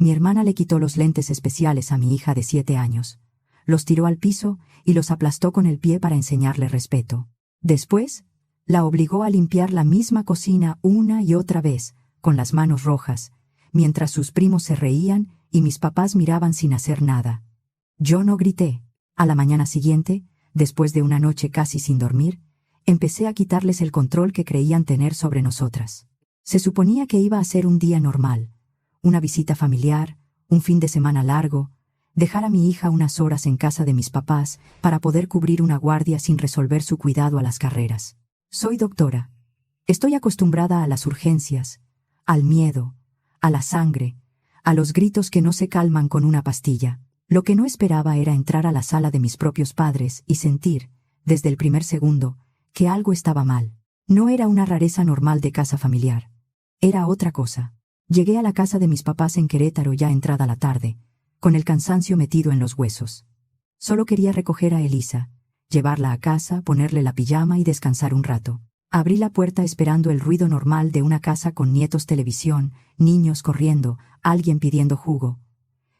Mi hermana le quitó los lentes especiales a mi hija de 7 años. Los tiró al piso y los aplastó con el pie para enseñarle respeto. Después, la obligó a limpiar la misma cocina una y otra vez, con las manos rojas, mientras sus primos se reían y mis papás miraban sin hacer nada. Yo no grité. A la mañana siguiente, después de una noche casi sin dormir, empecé a quitarles el control que creían tener sobre nosotras. Se suponía que iba a ser un día normal, una visita familiar, un fin de semana largo, dejar a mi hija unas horas en casa de mis papás para poder cubrir una guardia sin resolver su cuidado a las carreras. Soy doctora. Estoy acostumbrada a las urgencias, al miedo, a la sangre, a los gritos que no se calman con una pastilla. Lo que no esperaba era entrar a la sala de mis propios padres y sentir, desde el primer segundo, que algo estaba mal. No era una rareza normal de casa familiar. Era otra cosa. Llegué a la casa de mis papás en Querétaro ya entrada la tarde, con el cansancio metido en los huesos. Solo quería recoger a Elisa, llevarla a casa, ponerle la pijama y descansar un rato. Abrí la puerta esperando el ruido normal de una casa con nietos, televisión, niños corriendo, alguien pidiendo jugo.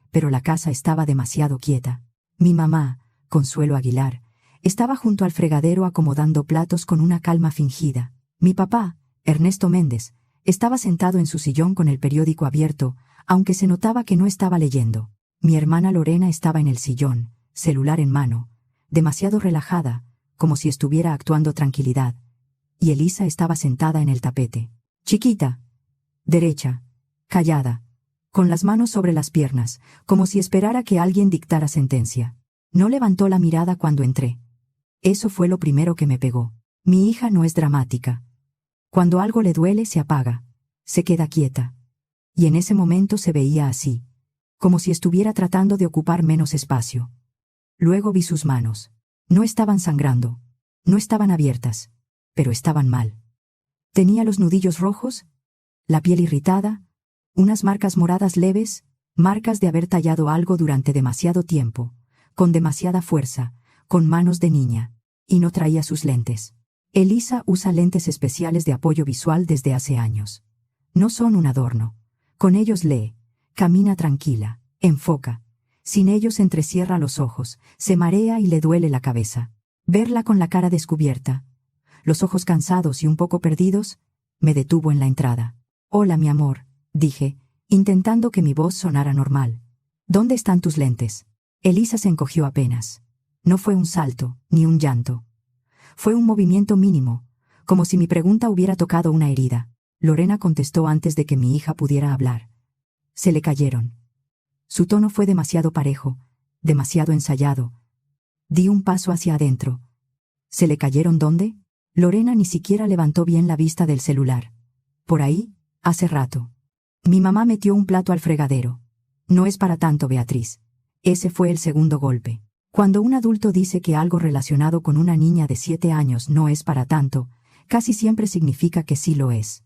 Pero la casa estaba demasiado quieta. Mi mamá, Consuelo Aguilar, estaba junto al fregadero acomodando platos con una calma fingida. Mi papá, Ernesto Méndez, estaba sentado en su sillón con el periódico abierto, aunque se notaba que no estaba leyendo. Mi hermana Lorena estaba en el sillón, celular en mano, demasiado relajada, como si estuviera actuando tranquilidad. Y Elisa estaba sentada en el tapete. Chiquita, derecha, callada, con las manos sobre las piernas, como si esperara que alguien dictara sentencia. No levantó la mirada cuando entré. Eso fue lo primero que me pegó. Mi hija no es dramática. Cuando algo le duele se apaga, se queda quieta. Y en ese momento se veía así, como si estuviera tratando de ocupar menos espacio. Luego vi sus manos. No estaban sangrando, no estaban abiertas, pero estaban mal. Tenía los nudillos rojos, la piel irritada, unas marcas moradas leves, marcas de haber tallado algo durante demasiado tiempo, con demasiada fuerza, con manos de niña, y no traía sus lentes. Elisa usa lentes especiales de apoyo visual desde hace años. No son un adorno. Con ellos lee, camina tranquila, enfoca. Sin ellos entrecierra los ojos, se marea y le duele la cabeza. Verla con la cara descubierta, los ojos cansados y un poco perdidos, me detuvo en la entrada. «Hola, mi amor», dije, intentando que mi voz sonara normal. «¿Dónde están tus lentes?» Elisa se encogió apenas. No fue un salto, ni un llanto. Fue un movimiento mínimo, como si mi pregunta hubiera tocado una herida. Lorena contestó antes de que mi hija pudiera hablar. Se le cayeron. Su tono fue demasiado parejo, demasiado ensayado. Di un paso hacia adentro. ¿Se le cayeron dónde? Lorena ni siquiera levantó bien la vista del celular. Por ahí, hace rato. Mi mamá metió un plato al fregadero. No es para tanto, Beatriz. Ese fue el segundo golpe. Cuando un adulto dice que algo relacionado con una niña de 7 años no es para tanto, casi siempre significa que sí lo es.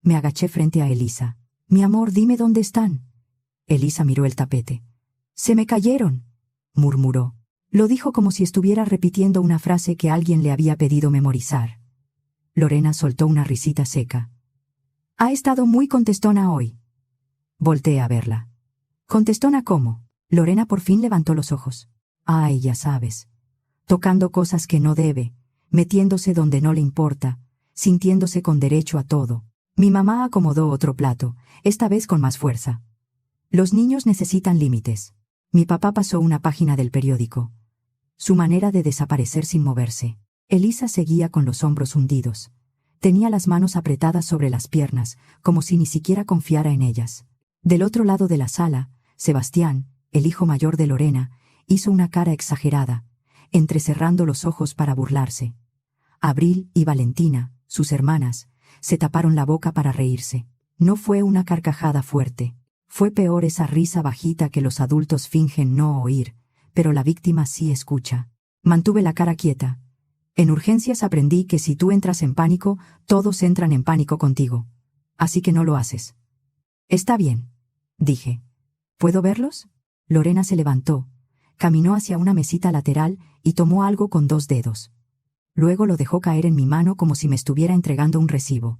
Me agaché frente a Elisa. «Mi amor, dime dónde están». Elisa miró el tapete. «Se me cayeron», murmuró. Lo dijo como si estuviera repitiendo una frase que alguien le había pedido memorizar. Lorena soltó una risita seca. «Ha estado muy contestona hoy». Volteé a verla. «¿Contestona cómo?» Lorena por fin levantó los ojos. «Ay, ya sabes. Tocando cosas que no debe, metiéndose donde no le importa, sintiéndose con derecho a todo». Mi mamá acomodó otro plato, esta vez con más fuerza. «Los niños necesitan límites». Mi papá pasó una página del periódico. Su manera de desaparecer sin moverse. Elisa seguía con los hombros hundidos. Tenía las manos apretadas sobre las piernas, como si ni siquiera confiara en ellas. Del otro lado de la sala, Sebastián, el hijo mayor de Lorena, hizo una cara exagerada, entrecerrando los ojos para burlarse. Abril y Valentina, sus hermanas, se taparon la boca para reírse. No fue una carcajada fuerte. Fue peor esa risa bajita que los adultos fingen no oír, pero la víctima sí escucha. Mantuve la cara quieta. En urgencias aprendí que si tú entras en pánico, todos entran en pánico contigo. Así que no lo haces. «Está bien», dije. «¿Puedo verlos?» Lorena se levantó, caminó hacia una mesita lateral y tomó algo con 2 dedos. Luego lo dejó caer en mi mano como si me estuviera entregando un recibo.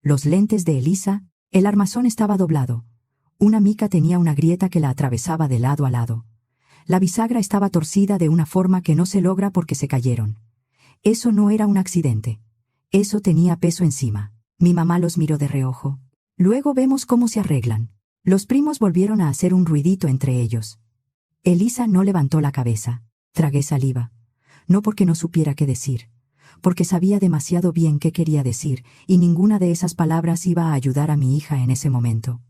Los lentes de Elisa, el armazón estaba doblado. Una mica tenía una grieta que la atravesaba de lado a lado. La bisagra estaba torcida de una forma que no se logra porque se cayeron. Eso no era un accidente. Eso tenía peso encima. Mi mamá los miró de reojo. Luego vemos cómo se arreglan. Los primos volvieron a hacer un ruidito entre ellos. Elisa no levantó la cabeza. Tragué saliva. No porque no supiera qué decir, porque sabía demasiado bien qué quería decir, y ninguna de esas palabras iba a ayudar a mi hija en ese momento.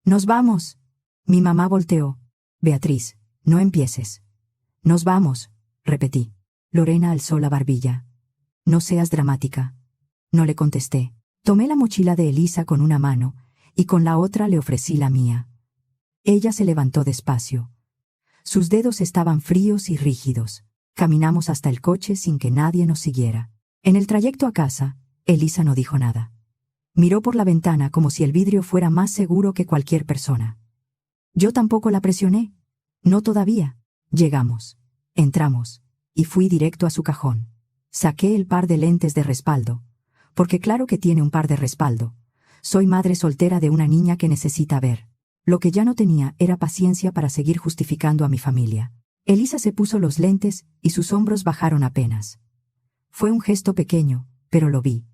«¡Nos vamos!». Mi mamá volteó. «Beatriz, no empieces». «Nos vamos», repetí. Lorena alzó la barbilla. «No seas dramática». No le contesté. Tomé la mochila de Elisa con una mano, y con la otra le ofrecí la mía. Ella se levantó despacio. Sus dedos estaban fríos y rígidos. Caminamos hasta el coche sin que nadie nos siguiera. En el trayecto a casa, Elisa no dijo nada. Miró por la ventana como si el vidrio fuera más seguro que cualquier persona. Yo tampoco la presioné. No todavía. Llegamos. Entramos. Y fui directo a su cajón. Saqué el par de lentes de respaldo. Porque claro que tiene un par de respaldo. Soy madre soltera de una niña que necesita ver. Lo que ya no tenía era paciencia para seguir justificando a mi familia. Elisa se puso los lentes y sus hombros bajaron apenas. Fue un gesto pequeño, pero lo vi.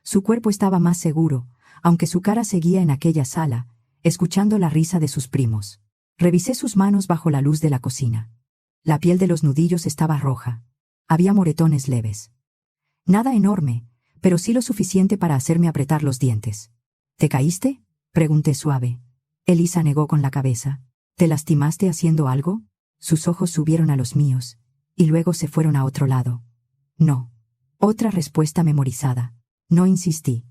Su cuerpo estaba más seguro, aunque su cara seguía en aquella sala, escuchando la risa de sus primos. Revisé sus manos bajo la luz de la cocina. La piel de los nudillos estaba roja. Había moretones leves. Nada enorme, pero sí lo suficiente para hacerme apretar los dientes. «¿Te caíste?», pregunté suave. Elisa negó con la cabeza. «¿Te lastimaste haciendo algo?». Sus ojos subieron a los míos, y luego se fueron a otro lado. «No». Otra respuesta memorizada. No insistí.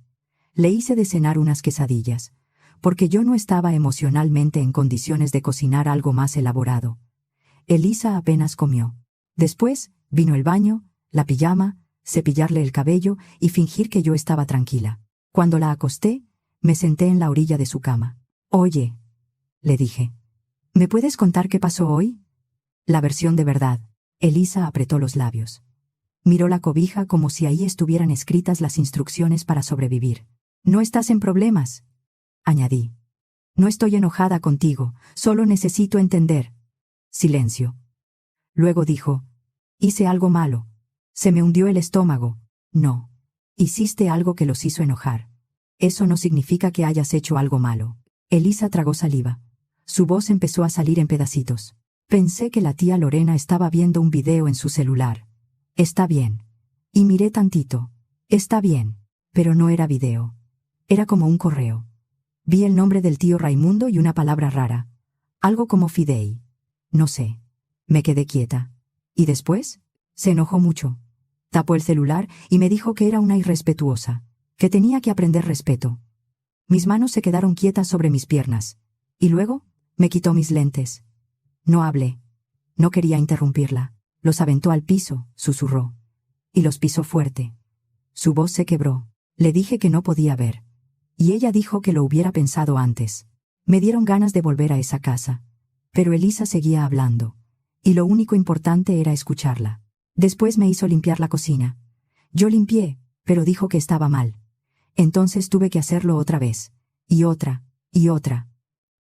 Le hice de cenar unas quesadillas, porque yo no estaba emocionalmente en condiciones de cocinar algo más elaborado. Elisa apenas comió. Después vino el baño, la pijama, cepillarle el cabello y fingir que yo estaba tranquila. Cuando la acosté, me senté en la orilla de su cama. «Oye», le dije, «¿me puedes contar qué pasó hoy?». La versión de verdad. Elisa apretó los labios. Miró la cobija como si ahí estuvieran escritas las instrucciones para sobrevivir. «No estás en problemas», añadí. «No estoy enojada contigo, solo necesito entender». Silencio. Luego dijo, «Hice algo malo. Se me hundió el estómago». «No. Hiciste algo que los hizo enojar. Eso no significa que hayas hecho algo malo». Elisa tragó saliva. Su voz empezó a salir en pedacitos. Pensé que la tía Lorena estaba viendo un video en su celular. «Está bien». Y miré tantito. «Está bien». Pero no era video. Era como un correo. Vi el nombre del tío Raimundo y una palabra rara. Algo como Fidei. No sé. Me quedé quieta. ¿Y después? Se enojó mucho. Tapó el celular y me dijo que era una irrespetuosa, que tenía que aprender respeto. Mis manos se quedaron quietas sobre mis piernas. Y luego, me quitó mis lentes. No hablé. No quería interrumpirla. Los aventó al piso, susurró. Y los pisó fuerte. Su voz se quebró. Le dije que no podía ver. Y ella dijo que lo hubiera pensado antes. Me dieron ganas de volver a esa casa. Pero Elisa seguía hablando. Y lo único importante era escucharla. Después me hizo limpiar la cocina. Yo limpié, pero dijo que estaba mal. Entonces tuve que hacerlo otra vez. Y otra, y otra.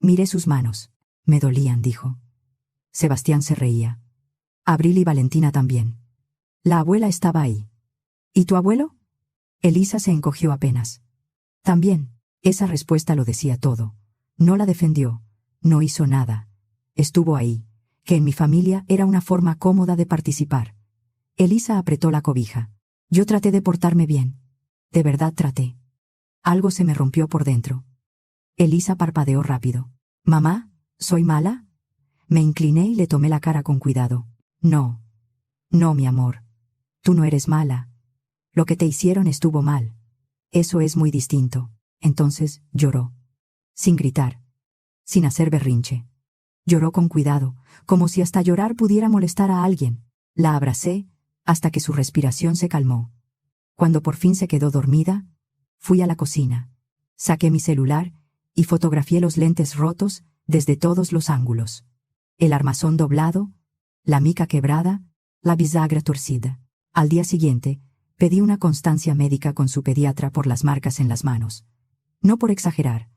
Miré sus manos. Me dolían, dijo. Sebastián se reía. Abril y Valentina también. La abuela estaba ahí. ¿Y tu abuelo? Elisa se encogió apenas. También. Esa respuesta lo decía todo. No la defendió. No hizo nada. Estuvo ahí, que en mi familia era una forma cómoda de participar. Elisa apretó la cobija. Yo traté de portarme bien. De verdad traté. Algo se me rompió por dentro. Elisa parpadeó rápido. «¿Mamá? ¿Soy mala?». Me incliné y le tomé la cara con cuidado. «No. No, mi amor. Tú no eres mala. Lo que te hicieron estuvo mal. Eso es muy distinto». Entonces lloró. Sin gritar. Sin hacer berrinche. Lloró con cuidado, como si hasta llorar pudiera molestar a alguien. La abracé, hasta que su respiración se calmó. Cuando por fin se quedó dormida, fui a la cocina. Saqué mi celular y fotografié los lentes rotos desde todos los ángulos. El armazón doblado, la mica quebrada, la bisagra torcida. Al día siguiente, pedí una constancia médica con su pediatra por las marcas en las manos. No por exagerar,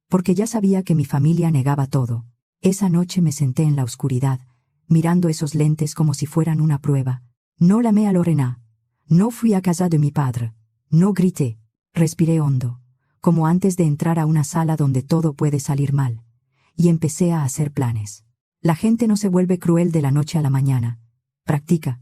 porque ya sabía que mi familia negaba todo. Esa noche me senté en la oscuridad, mirando esos lentes como si fueran una prueba. No llamé a Lorena. No fui a casa de mi padre. No grité. Respiré hondo, como antes de entrar a una sala donde todo puede salir mal. Y empecé a hacer planes. La gente no se vuelve cruel de la noche a la mañana. Practica.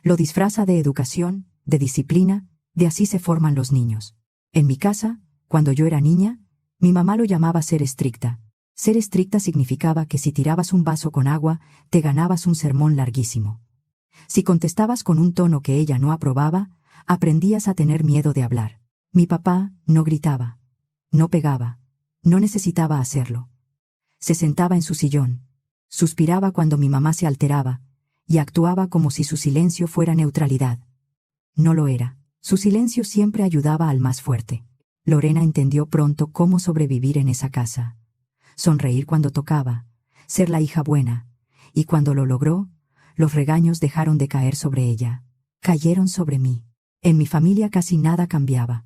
Lo disfraza de educación, de disciplina, de así se forman los niños. En mi casa, cuando yo era niña, mi mamá lo llamaba ser estricta. Ser estricta significaba que si tirabas un vaso con agua, te ganabas un sermón larguísimo. Si contestabas con un tono que ella no aprobaba, aprendías a tener miedo de hablar. Mi papá no gritaba, no pegaba, no necesitaba hacerlo. Se sentaba en su sillón, suspiraba cuando mi mamá se alteraba, y actuaba como si su silencio fuera neutralidad. No lo era. Su silencio siempre ayudaba al más fuerte. Lorena entendió pronto cómo sobrevivir en esa casa. Sonreír cuando tocaba, ser la hija buena, y cuando lo logró, los regaños dejaron de caer sobre ella. Cayeron sobre mí. En mi familia casi nada cambiaba.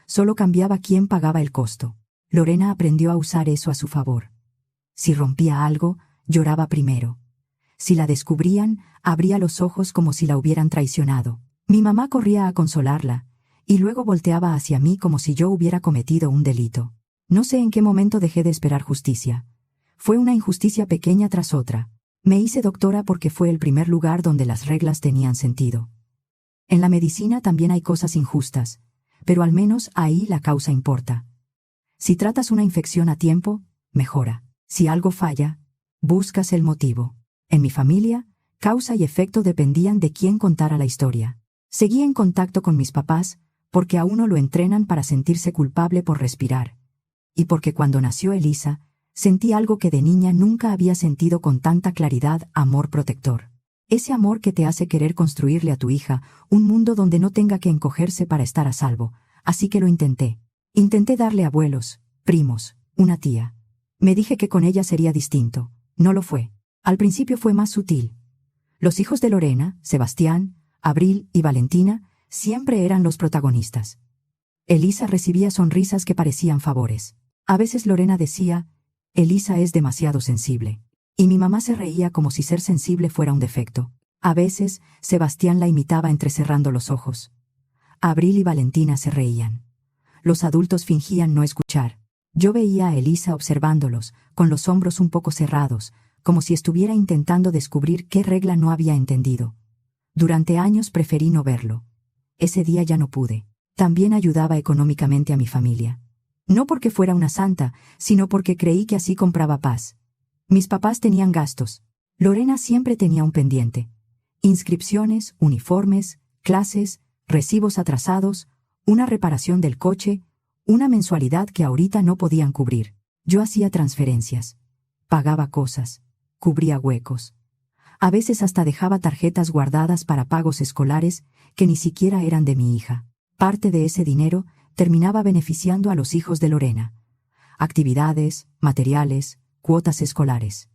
Solo cambiaba quién pagaba el costo. Lorena aprendió a usar eso a su favor. Si rompía algo, lloraba primero. Si la descubrían, abría los ojos como si la hubieran traicionado. Mi mamá corría a consolarla, y luego volteaba hacia mí como si yo hubiera cometido un delito. No sé en qué momento dejé de esperar justicia. Fue una injusticia pequeña tras otra. Me hice doctora porque fue el primer lugar donde las reglas tenían sentido. En la medicina también hay cosas injustas, pero al menos ahí la causa importa. Si tratas una infección a tiempo, mejora. Si algo falla, buscas el motivo. En mi familia, causa y efecto dependían de quién contara la historia. Seguí en contacto con mis papás, porque a uno lo entrenan para sentirse culpable por respirar. Y porque cuando nació Elisa, sentí algo que de niña nunca había sentido con tanta claridad: amor protector. Ese amor que te hace querer construirle a tu hija un mundo donde no tenga que encogerse para estar a salvo. Así que lo intenté. Intenté darle abuelos, primos, una tía. Me dije que con ella sería distinto. No lo fue. Al principio fue más sutil. Los hijos de Lorena, Sebastián, Abril y Valentina, siempre eran los protagonistas. Elisa recibía sonrisas que parecían favores. A veces Lorena decía: Elisa es demasiado sensible. Y mi mamá se reía como si ser sensible fuera un defecto. A veces, Sebastián la imitaba entrecerrando los ojos. Abril y Valentina se reían. Los adultos fingían no escuchar. Yo veía a Elisa observándolos, con los hombros un poco cerrados, como si estuviera intentando descubrir qué regla no había entendido. Durante años preferí no verlo. Ese día ya no pude. También ayudaba económicamente a mi familia. No porque fuera una santa, sino porque creí que así compraba paz. Mis papás tenían gastos. Lorena siempre tenía un pendiente. Inscripciones, uniformes, clases, recibos atrasados, una reparación del coche, una mensualidad que ahorita no podían cubrir. Yo hacía transferencias. Pagaba cosas. Cubría huecos. A veces hasta dejaba tarjetas guardadas para pagos escolares que ni siquiera eran de mi hija. Parte de ese dinero terminaba beneficiando a los hijos de Lorena. Actividades, materiales, cuotas escolares.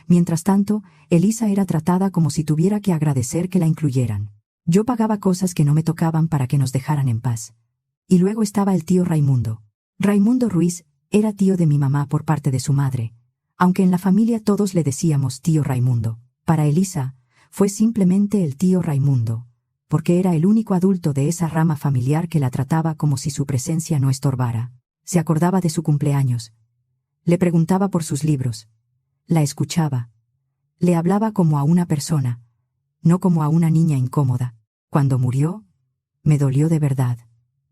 Mientras tanto, Elisa era tratada como si tuviera que agradecer que la incluyeran. Yo pagaba cosas que no me tocaban para que nos dejaran en paz. Y luego estaba el tío Raimundo. Raimundo Ruiz era tío de mi mamá por parte de su madre, aunque en la familia todos le decíamos tío Raimundo. Para Elisa, fue simplemente el tío Raimundo, porque era el único adulto de esa rama familiar que la trataba como si su presencia no estorbara. Se acordaba de su cumpleaños. Le preguntaba por sus libros. La escuchaba. Le hablaba como a una persona, no como a una niña incómoda. Cuando murió, me dolió de verdad.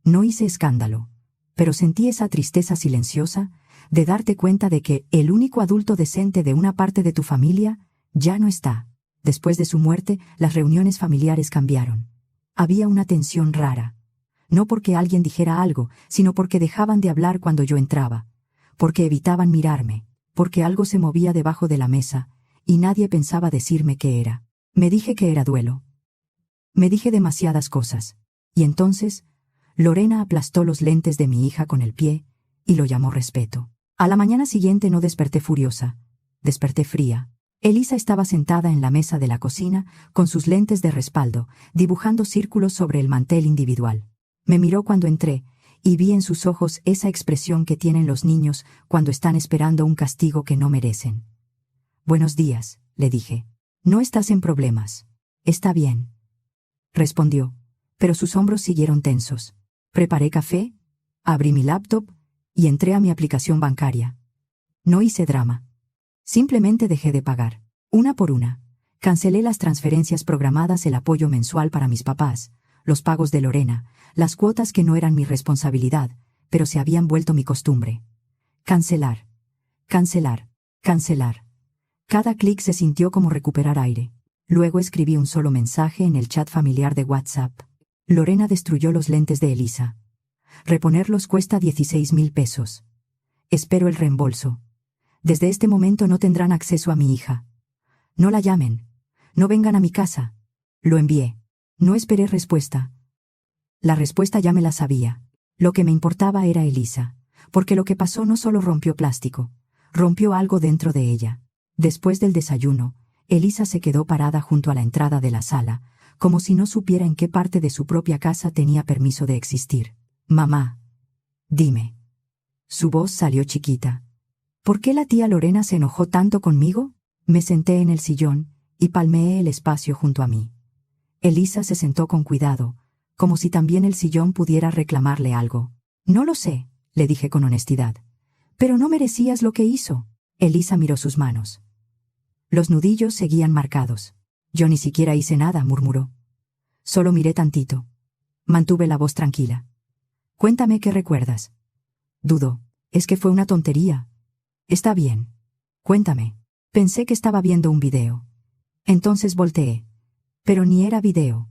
No hice escándalo, pero sentí esa tristeza silenciosa de darte cuenta de que el único adulto decente de una parte de tu familia ya no está. Después de su muerte, las reuniones familiares cambiaron. Había una tensión rara. No porque alguien dijera algo, sino porque dejaban de hablar cuando yo entraba. Porque evitaban mirarme. Porque algo se movía debajo de la mesa, y nadie pensaba decirme qué era. Me dije que era duelo. Me dije demasiadas cosas. Y entonces, Lorena aplastó los lentes de mi hija con el pie, y lo llamó respeto. A la mañana siguiente no desperté furiosa. Desperté fría. Elisa estaba sentada en la mesa de la cocina, con sus lentes de respaldo, dibujando círculos sobre el mantel individual. Me miró cuando entré, y vi en sus ojos esa expresión que tienen los niños cuando están esperando un castigo que no merecen. «Buenos días», le dije. «No estás en problemas. Está bien», respondió, pero sus hombros siguieron tensos. Preparé café, abrí mi laptop y entré a mi aplicación bancaria. No hice drama. Simplemente dejé de pagar, una por una. Cancelé las transferencias programadas, el apoyo mensual para mis papás, los pagos de Lorena, las cuotas que no eran mi responsabilidad, pero se habían vuelto mi costumbre. Cancelar. Cancelar. Cancelar. Cada clic se sintió como recuperar aire. Luego escribí un solo mensaje en el chat familiar de WhatsApp. Lorena destruyó los lentes de Elisa. Reponerlos cuesta 16,000 pesos. Espero el reembolso. Desde este momento no tendrán acceso a mi hija. No la llamen. No vengan a mi casa. Lo envié. No esperé respuesta. La respuesta ya me la sabía. Lo que me importaba era Elisa, porque lo que pasó no solo rompió plástico, rompió algo dentro de ella. Después del desayuno, Elisa se quedó parada junto a la entrada de la sala, como si no supiera en qué parte de su propia casa tenía permiso de existir. «Mamá, dime». Su voz salió chiquita. «¿Por qué la tía Lorena se enojó tanto conmigo?» Me senté en el sillón y palmeé el espacio junto a mí. Elisa se sentó con cuidado, como si también el sillón pudiera reclamarle algo. «No lo sé», le dije con honestidad. «Pero no merecías lo que hizo». Elisa miró sus manos. Los nudillos seguían marcados. «Yo ni siquiera hice nada», murmuró. «Solo miré tantito». Mantuve la voz tranquila. «Cuéntame qué recuerdas». Dudó. «Es que fue una tontería». «Está bien. Cuéntame». Pensé que estaba viendo un video. Entonces volteé. Pero ni era video.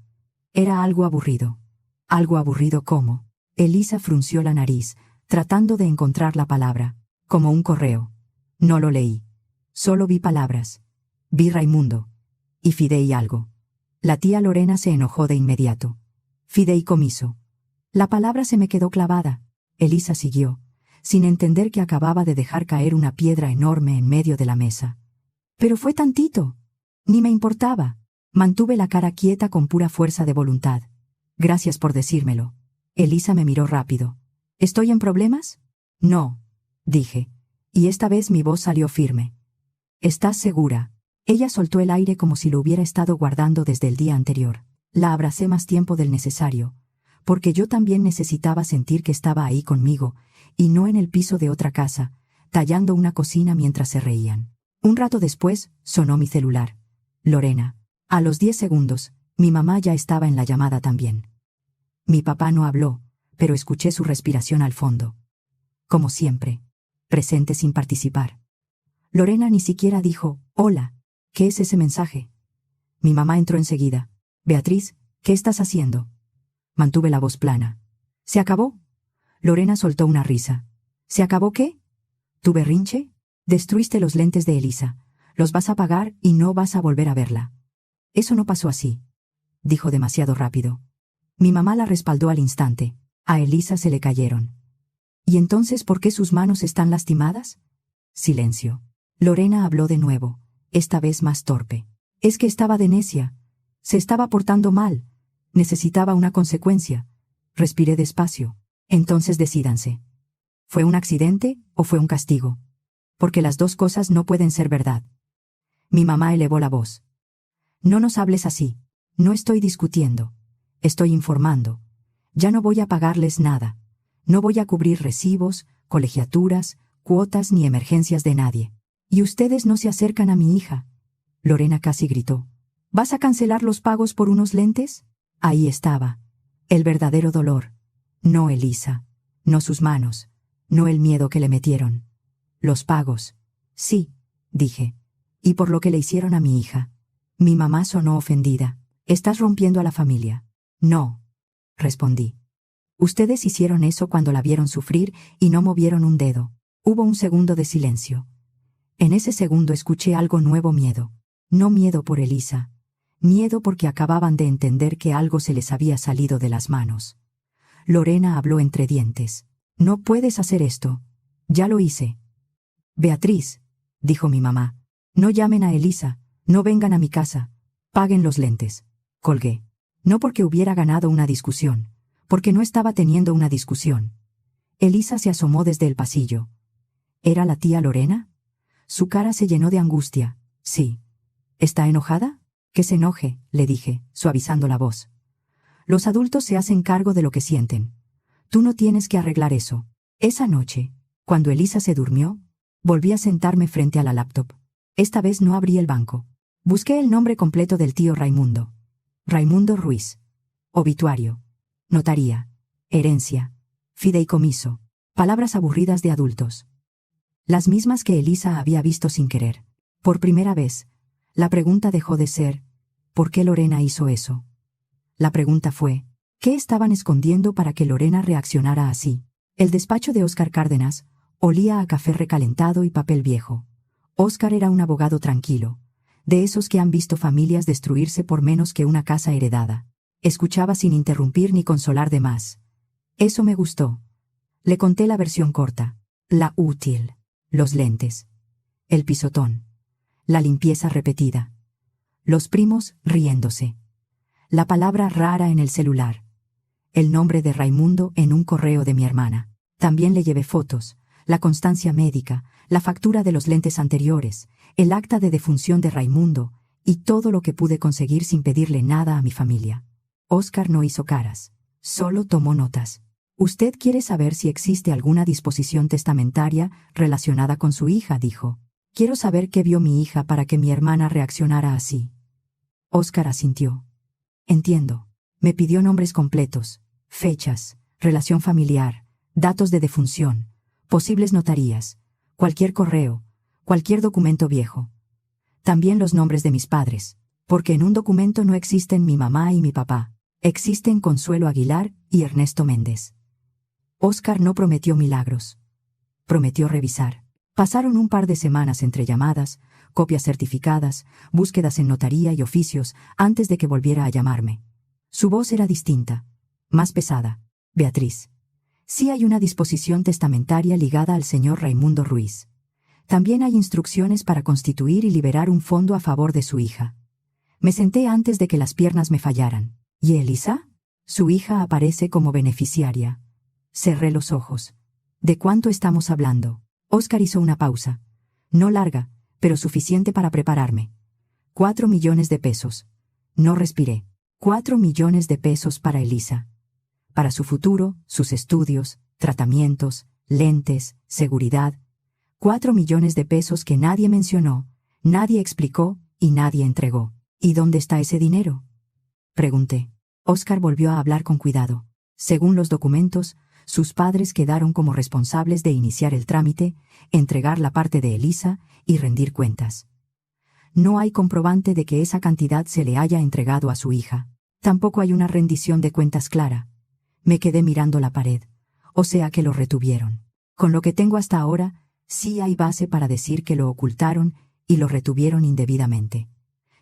Era algo aburrido. Algo aburrido como. Elisa frunció la nariz, tratando de encontrar la palabra. Como un correo. No lo leí. Solo vi palabras. Vi Raimundo. Y fideialgo. La tía Lorena se enojó de inmediato. Fideicomiso. La palabra se me quedó clavada. Elisa siguió, sin entender que acababa de dejar caer una piedra enorme en medio de la mesa. Pero fue tantito. Ni me importaba. Mantuve la cara quieta con pura fuerza de voluntad. Gracias por decírmelo. Elisa me miró rápido. ¿Estoy en problemas? No, dije. Y esta vez mi voz salió firme. ¿Estás segura? Ella soltó el aire como si lo hubiera estado guardando desde el día anterior. La abracé más tiempo del necesario, porque yo también necesitaba sentir que estaba ahí conmigo, y no en el piso de otra casa, tallando una cocina mientras se reían. Un rato después, sonó mi celular. Lorena. A los 10 segundos, mi mamá ya estaba en la llamada también. Mi papá no habló, pero escuché su respiración al fondo. Como siempre, presente sin participar. Lorena ni siquiera dijo, «Hola, ¿qué es ese mensaje?» Mi mamá entró enseguida. «Beatriz, ¿qué estás haciendo?» Mantuve la voz plana. «¿Se acabó?» Lorena soltó una risa. «¿Se acabó qué? ¿Tu berrinche? Destruiste los lentes de Elisa. Los vas a pagar y no vas a volver a verla». «Eso no pasó así», dijo demasiado rápido. Mi mamá la respaldó al instante. A Elisa se le cayeron. «¿Y entonces por qué sus manos están lastimadas?» Silencio. Lorena habló de nuevo, esta vez más torpe. «Es que estaba de necia. Se estaba portando mal. Necesitaba una consecuencia». Respiré despacio. «Entonces decídanse. ¿Fue un accidente o fue un castigo? Porque las dos cosas no pueden ser verdad». Mi mamá elevó la voz. «No nos hables así. No estoy discutiendo. Estoy informando. Ya no voy a pagarles nada. No voy a cubrir recibos, colegiaturas, cuotas ni emergencias de nadie. Y ustedes no se acercan a mi hija». Lorena casi gritó. «¿Vas a cancelar los pagos por unos lentes?» Ahí estaba. El verdadero dolor. No Elisa. No sus manos. No el miedo que le metieron. Los pagos. «Sí», dije. «Y por lo que le hicieron a mi hija». Mi mamá sonó ofendida. «Estás rompiendo a la familia». «No», respondí. «Ustedes hicieron eso cuando la vieron sufrir y no movieron un dedo». Hubo un segundo de silencio. En ese segundo escuché algo nuevo: miedo. No miedo por Elisa. Miedo porque acababan de entender que algo se les había salido de las manos. Lorena habló entre dientes. «No puedes hacer esto. Ya lo hice». «Beatriz», dijo mi mamá, «no llamen a Elisa, no vengan a mi casa, paguen los lentes». Colgué. No porque hubiera ganado una discusión, porque no estaba teniendo una discusión. Elisa se asomó desde el pasillo. ¿Era la tía Lorena? Su cara se llenó de angustia. Sí. ¿Está enojada? Que se enoje, le dije, suavizando la voz. Los adultos se hacen cargo de lo que sienten. Tú no tienes que arreglar eso. Esa noche, cuando Elisa se durmió, volví a sentarme frente a la laptop. Esta vez no abrí el banco. Busqué el nombre completo del tío Raimundo. Raimundo Ruiz. Obituario. Notaría. Herencia. Fideicomiso. Palabras aburridas de adultos. Las mismas que Elisa había visto sin querer. Por primera vez, la pregunta dejó de ser, ¿por qué Lorena hizo eso? La pregunta fue, ¿qué estaban escondiendo para que Lorena reaccionara así? El despacho de Óscar Cárdenas olía a café recalentado y papel viejo. Óscar era un abogado tranquilo, de esos que han visto familias destruirse por menos que una casa heredada. Escuchaba sin interrumpir ni consolar de más. Eso me gustó. Le conté la versión corta, la útil, los lentes, el pisotón, la limpieza repetida, los primos riéndose, la palabra rara en el celular, el nombre de Raimundo en un correo de mi hermana. También le llevé fotos, la constancia médica, la factura de los lentes anteriores, el acta de defunción de Raimundo, y todo lo que pude conseguir sin pedirle nada a mi familia. Óscar no hizo caras, solo tomó notas. «Usted quiere saber si existe alguna disposición testamentaria relacionada con su hija», dijo. «Quiero saber qué vio mi hija para que mi hermana reaccionara así». Óscar asintió. «Entiendo». Me pidió nombres completos, fechas, relación familiar, datos de defunción, posibles notarías, cualquier correo, cualquier documento viejo. También los nombres de mis padres, porque en un documento no existen mi mamá y mi papá, existen Consuelo Aguilar y Ernesto Méndez. Óscar no prometió milagros. Prometió revisar. Pasaron un par de semanas entre llamadas, copias certificadas, búsquedas en notaría y oficios antes de que volviera a llamarme. Su voz era distinta, más pesada. «Beatriz, sí hay una disposición testamentaria ligada al señor Raimundo Ruiz. También hay instrucciones para constituir y liberar un fondo a favor de su hija». Me senté antes de que las piernas me fallaran. «¿Y Elisa?» «Su hija aparece como beneficiaria». Cerré los ojos. ¿De cuánto estamos hablando? Óscar hizo una pausa. No larga, pero suficiente para prepararme. 4 millones de pesos. No respiré. 4 millones de pesos para Elisa. Para su futuro, sus estudios, tratamientos, lentes, seguridad. 4 millones de pesos que nadie mencionó, nadie explicó y nadie entregó. ¿Y dónde está ese dinero?, pregunté. Óscar volvió a hablar con cuidado. Según los documentos, sus padres quedaron como responsables de iniciar el trámite, entregar la parte de Elisa y rendir cuentas. No hay comprobante de que esa cantidad se le haya entregado a su hija. Tampoco hay una rendición de cuentas clara. Me quedé mirando la pared. O sea que lo retuvieron. Con lo que tengo hasta ahora, sí hay base para decir que lo ocultaron y lo retuvieron indebidamente.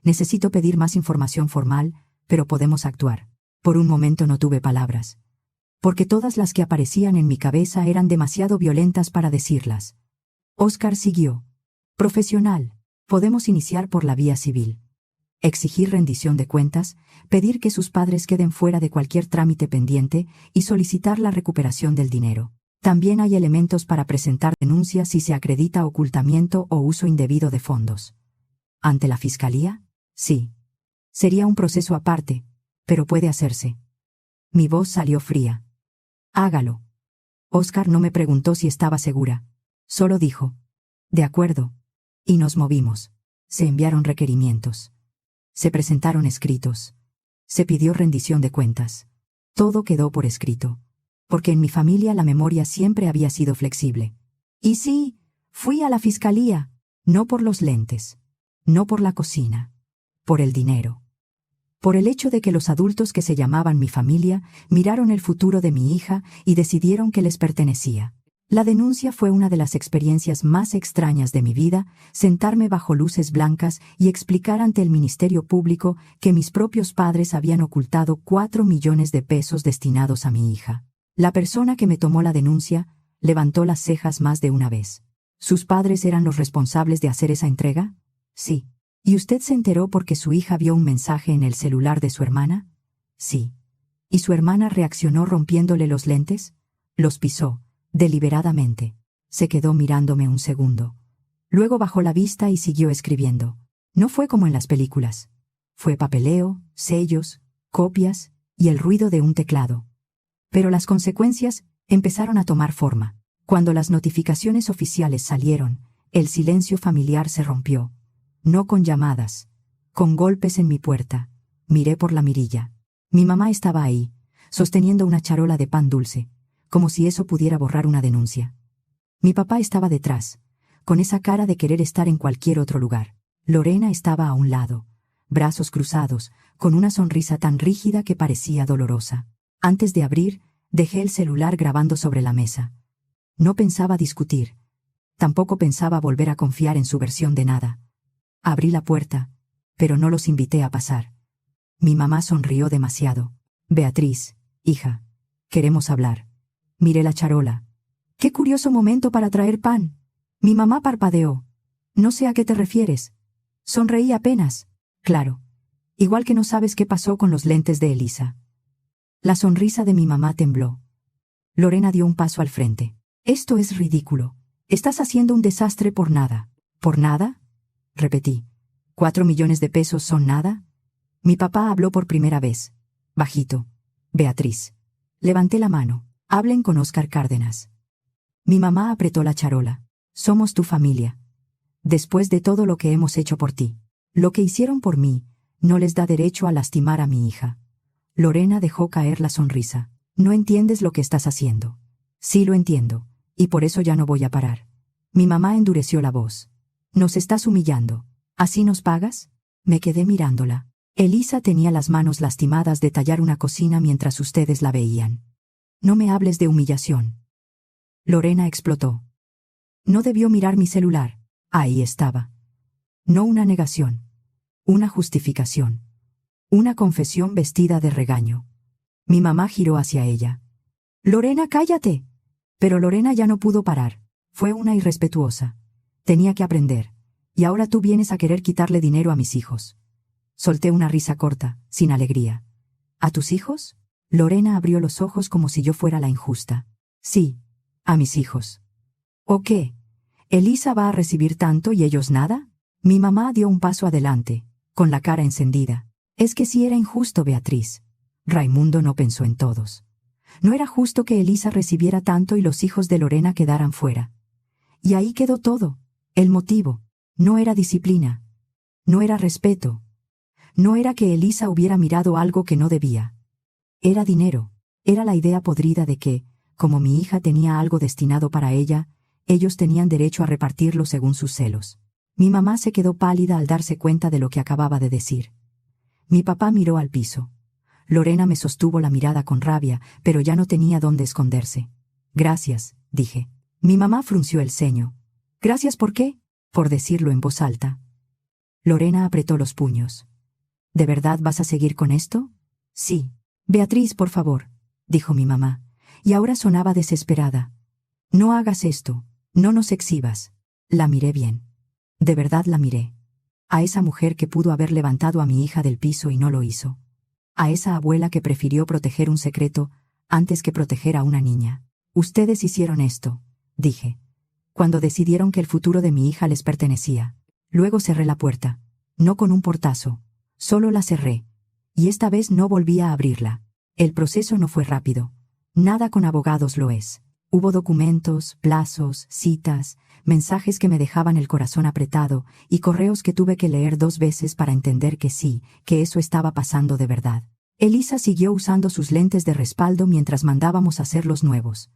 Necesito pedir más información formal, pero podemos actuar. Por un momento no tuve palabras, porque todas las que aparecían en mi cabeza eran demasiado violentas para decirlas. Óscar siguió. «Profesional, podemos iniciar por la vía civil. Exigir rendición de cuentas, pedir que sus padres queden fuera de cualquier trámite pendiente y solicitar la recuperación del dinero. También hay elementos para presentar denuncias si se acredita ocultamiento o uso indebido de fondos». ¿Ante la fiscalía? Sí. Sería un proceso aparte, pero puede hacerse. Mi voz salió fría. «Hágalo». Óscar no me preguntó si estaba segura. Solo dijo, «De acuerdo». Y nos movimos. Se enviaron requerimientos. Se presentaron escritos. Se pidió rendición de cuentas. Todo quedó por escrito. Porque en mi familia la memoria siempre había sido flexible. Y sí, fui a la fiscalía. No por los lentes. No por la cocina. Por el dinero. Por el hecho de que los adultos que se llamaban mi familia miraron el futuro de mi hija y decidieron que les pertenecía. La denuncia fue una de las experiencias más extrañas de mi vida, sentarme bajo luces blancas y explicar ante el Ministerio Público que mis propios padres habían ocultado 4 millones de pesos destinados a mi hija. La persona que me tomó la denuncia levantó las cejas más de una vez. ¿Sus padres eran los responsables de hacer esa entrega? Sí. ¿Y usted se enteró porque su hija vio un mensaje en el celular de su hermana? Sí. ¿Y su hermana reaccionó rompiéndole los lentes? Los pisó, deliberadamente. Se quedó mirándome un segundo. Luego bajó la vista y siguió escribiendo. No fue como en las películas. Fue papeleo, sellos, copias y el ruido de un teclado. Pero las consecuencias empezaron a tomar forma. Cuando las notificaciones oficiales salieron, el silencio familiar se rompió. No con llamadas, con golpes en mi puerta. Miré por la mirilla. Mi mamá estaba ahí, sosteniendo una charola de pan dulce, como si eso pudiera borrar una denuncia. Mi papá estaba detrás, con esa cara de querer estar en cualquier otro lugar. Lorena estaba a un lado, brazos cruzados, con una sonrisa tan rígida que parecía dolorosa. Antes de abrir, dejé el celular grabando sobre la mesa. No pensaba discutir. Tampoco pensaba volver a confiar en su versión de nada. Abrí la puerta, pero no los invité a pasar. Mi mamá sonrió demasiado. Beatriz, hija, queremos hablar. Miré la charola. ¡Qué curioso momento para traer pan! Mi mamá parpadeó. No sé a qué te refieres. Sonreí apenas. Claro. Igual que no sabes qué pasó con los lentes de Elisa. La sonrisa de mi mamá tembló. Lorena dio un paso al frente. Esto es ridículo. Estás haciendo un desastre por nada. ¿Por nada? Repetí. ¿4 millones de pesos son nada? Mi papá habló por primera vez. Bajito. Beatriz. Levanté la mano. Hablen con Óscar Cárdenas. Mi mamá apretó la charola. Somos tu familia. Después de todo lo que hemos hecho por ti, lo que hicieron por mí, no les da derecho a lastimar a mi hija. Lorena dejó caer la sonrisa. No entiendes lo que estás haciendo. Sí lo entiendo, y por eso ya no voy a parar. Mi mamá endureció la voz. Nos estás humillando. ¿Así nos pagas? Me quedé mirándola. Elisa tenía las manos lastimadas de tallar una cocina mientras ustedes la veían. No me hables de humillación. Lorena explotó. No debió mirar mi celular. Ahí estaba. No una negación. Una justificación. Una confesión vestida de regaño. Mi mamá giró hacia ella. Lorena, cállate. Pero Lorena ya no pudo parar. Fue una irrespetuosa. Tenía que aprender. Y ahora tú vienes a querer quitarle dinero a mis hijos. Solté una risa corta, sin alegría. ¿A tus hijos? Lorena abrió los ojos como si yo fuera la injusta. Sí, a mis hijos. ¿O qué? ¿Elisa va a recibir tanto y ellos nada? Mi mamá dio un paso adelante, con la cara encendida. Es que sí era injusto, Beatriz. Raimundo no pensó en todos. No era justo que Elisa recibiera tanto y los hijos de Lorena quedaran fuera. Y ahí quedó todo. El motivo. No era disciplina. No era respeto. No era que Elisa hubiera mirado algo que no debía. Era dinero. Era la idea podrida de que, como mi hija tenía algo destinado para ella, ellos tenían derecho a repartirlo según sus celos. Mi mamá se quedó pálida al darse cuenta de lo que acababa de decir. Mi papá miró al piso. Lorena me sostuvo la mirada con rabia, pero ya no tenía dónde esconderse. Gracias, dije. Mi mamá frunció el ceño. ¿Gracias por qué? Por decirlo en voz alta. Lorena apretó los puños. ¿De verdad vas a seguir con esto? Sí. Beatriz, por favor, dijo mi mamá, y ahora sonaba desesperada. No hagas esto, no nos exhibas. La miré bien. De verdad la miré. A esa mujer que pudo haber levantado a mi hija del piso y no lo hizo. A esa abuela que prefirió proteger un secreto antes que proteger a una niña. Ustedes hicieron esto, dije, cuando decidieron que el futuro de mi hija les pertenecía. Luego cerré la puerta, no con un portazo, solo la cerré, y esta vez no volví a abrirla. El proceso no fue rápido. Nada con abogados lo es. Hubo documentos, plazos, citas, mensajes que me dejaban el corazón apretado y correos que tuve que leer 2 veces para entender que sí, que eso estaba pasando de verdad. Elisa siguió usando sus lentes de respaldo mientras mandábamos hacer los nuevos.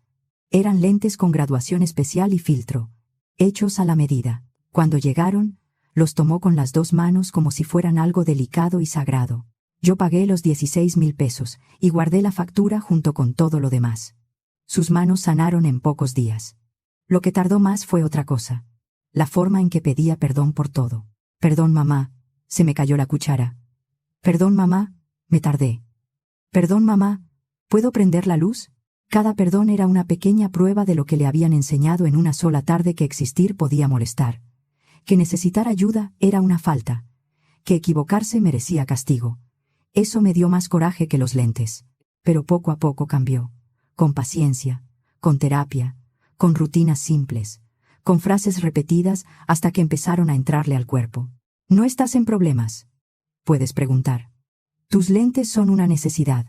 Eran lentes con graduación especial y filtro, hechos a la medida. Cuando llegaron, los tomó con las 2 manos como si fueran algo delicado y sagrado. Yo pagué los 16,000 pesos y guardé la factura junto con todo lo demás. Sus manos sanaron en pocos días. Lo que tardó más fue otra cosa. La forma en que pedía perdón por todo. Perdón, mamá, se me cayó la cuchara. Perdón, mamá, me tardé. Perdón, mamá, ¿puedo prender la luz? Cada perdón era una pequeña prueba de lo que le habían enseñado en una sola tarde, que existir podía molestar. Que necesitar ayuda era una falta. Que equivocarse merecía castigo. Eso me dio más coraje que los lentes. Pero poco a poco cambió. Con paciencia, con terapia, con rutinas simples, con frases repetidas hasta que empezaron a entrarle al cuerpo. ¿No estás en problemas?, puedes preguntar. Tus lentes son una necesidad.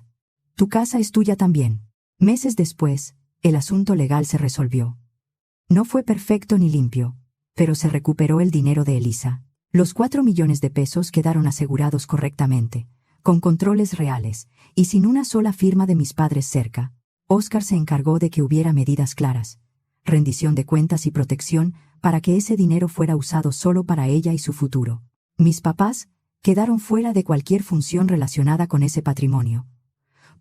Tu casa es tuya también. Meses después, el asunto legal se resolvió. No fue perfecto ni limpio, pero se recuperó el dinero de Elisa. Los 4 millones de pesos quedaron asegurados correctamente, con controles reales, y sin una sola firma de mis padres cerca. Óscar se encargó de que hubiera medidas claras, rendición de cuentas y protección para que ese dinero fuera usado solo para ella y su futuro. Mis papás quedaron fuera de cualquier función relacionada con ese patrimonio.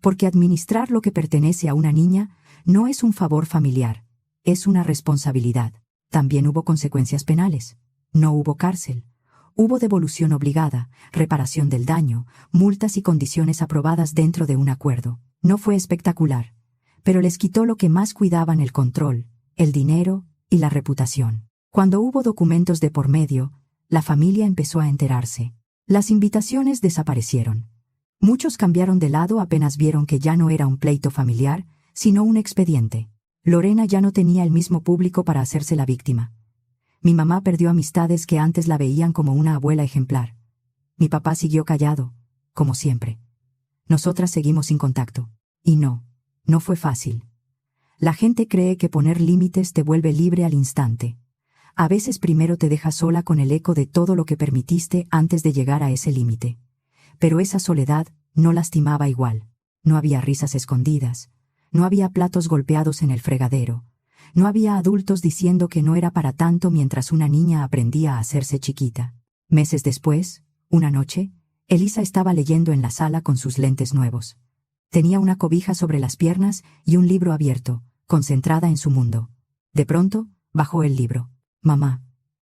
Porque administrar lo que pertenece a una niña no es un favor familiar, es una responsabilidad. También hubo consecuencias penales. No hubo cárcel. Hubo devolución obligada, reparación del daño, multas y condiciones aprobadas dentro de un acuerdo. No fue espectacular, pero les quitó lo que más cuidaban: el control, el dinero y la reputación. Cuando hubo documentos de por medio, la familia empezó a enterarse. Las invitaciones desaparecieron. Muchos cambiaron de lado apenas vieron que ya no era un pleito familiar, sino un expediente. Lorena ya no tenía el mismo público para hacerse la víctima. Mi mamá perdió amistades que antes la veían como una abuela ejemplar. Mi papá siguió callado, como siempre. Nosotras seguimos sin contacto. Y no fue fácil. La gente cree que poner límites te vuelve libre al instante. A veces primero te deja sola con el eco de todo lo que permitiste antes de llegar a ese límite. Pero esa soledad no lastimaba igual. No había risas escondidas. No había platos golpeados en el fregadero. No había adultos diciendo que no era para tanto mientras una niña aprendía a hacerse chiquita. Meses después, una noche, Elisa estaba leyendo en la sala con sus lentes nuevos. Tenía una cobija sobre las piernas y un libro abierto, concentrada en su mundo. De pronto, bajó el libro. «Mamá,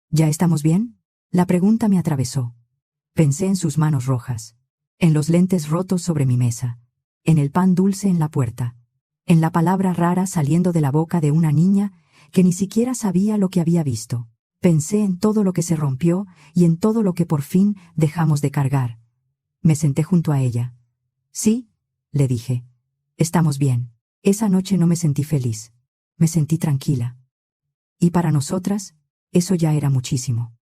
¿ya estamos bien?». La pregunta me atravesó. Pensé en sus manos rojas, en los lentes rotos sobre mi mesa, en el pan dulce en la puerta, en la palabra rara saliendo de la boca de una niña que ni siquiera sabía lo que había visto. Pensé en todo lo que se rompió y en todo lo que por fin dejamos de cargar. Me senté junto a ella. «Sí», le dije, «estamos bien». Esa noche no me sentí feliz. Me sentí tranquila. Y para nosotras, eso ya era muchísimo.